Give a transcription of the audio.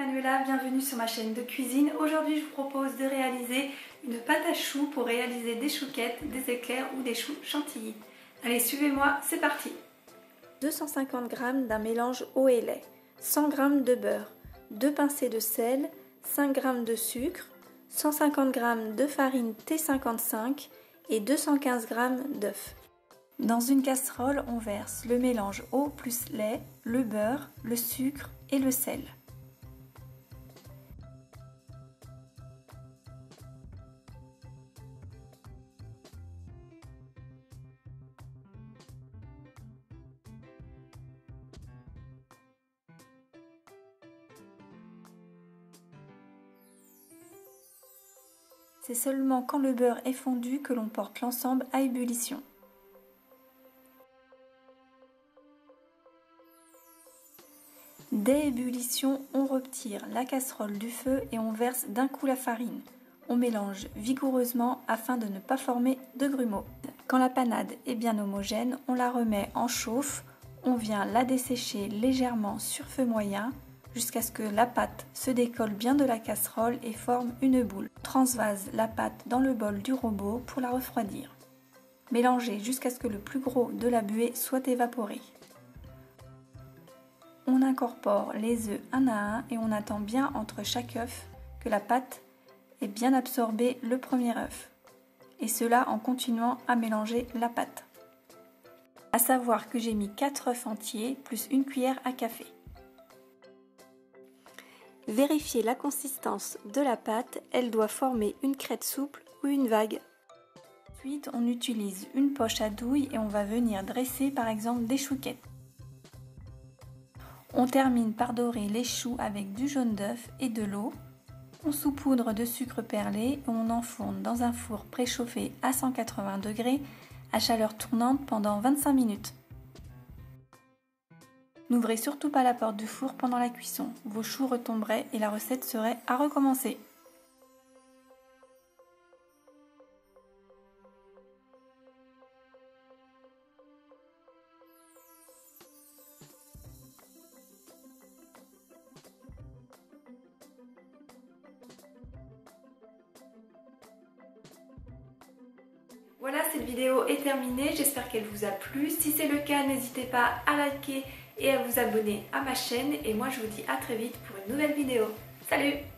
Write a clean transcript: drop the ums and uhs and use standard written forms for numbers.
Manuela, bienvenue sur ma chaîne de cuisine. Aujourd'hui je vous propose de réaliser une pâte à choux pour réaliser des chouquettes, des éclairs ou des choux chantilly. Allez, suivez-moi, c'est parti. 250 g d'un mélange eau et lait, 100 g de beurre, 2 pincées de sel, 5 g de sucre, 150 g de farine T55 et 215 g d'œufs. Dans une casserole, on verse le mélange eau plus lait, le beurre, le sucre et le sel. C'est seulement quand le beurre est fondu que l'on porte l'ensemble à ébullition. Dès ébullition, on retire la casserole du feu et on verse d'un coup la farine. On mélange vigoureusement afin de ne pas former de grumeaux. Quand la panade est bien homogène, on la remet en chauffe. On vient la dessécher légèrement sur feu moyen jusqu'à ce que la pâte se décolle bien de la casserole et forme une boule. On transvase la pâte dans le bol du robot pour la refroidir. Mélangez jusqu'à ce que le plus gros de la buée soit évaporé. On incorpore les œufs un à un et on attend bien entre chaque œuf que la pâte ait bien absorbé le premier œuf. Et cela en continuant à mélanger la pâte. À savoir que j'ai mis 4 œufs entiers plus une cuillère à café. Vérifiez la consistance de la pâte, elle doit former une crête souple ou une vague. Ensuite, on utilise une poche à douille et on va venir dresser par exemple des chouquettes. On termine par dorer les choux avec du jaune d'œuf et de l'eau. On saupoudre de sucre perlé et on enfourne dans un four préchauffé à 180 degrés à chaleur tournante pendant 25 minutes. N'ouvrez surtout pas la porte du four pendant la cuisson, vos choux retomberaient et la recette serait à recommencer. Voilà, cette vidéo est terminée, j'espère qu'elle vous a plu. Si c'est le cas, n'hésitez pas à liker et à vous abonner à ma chaîne. Et moi je vous dis à très vite pour une nouvelle vidéo. Salut!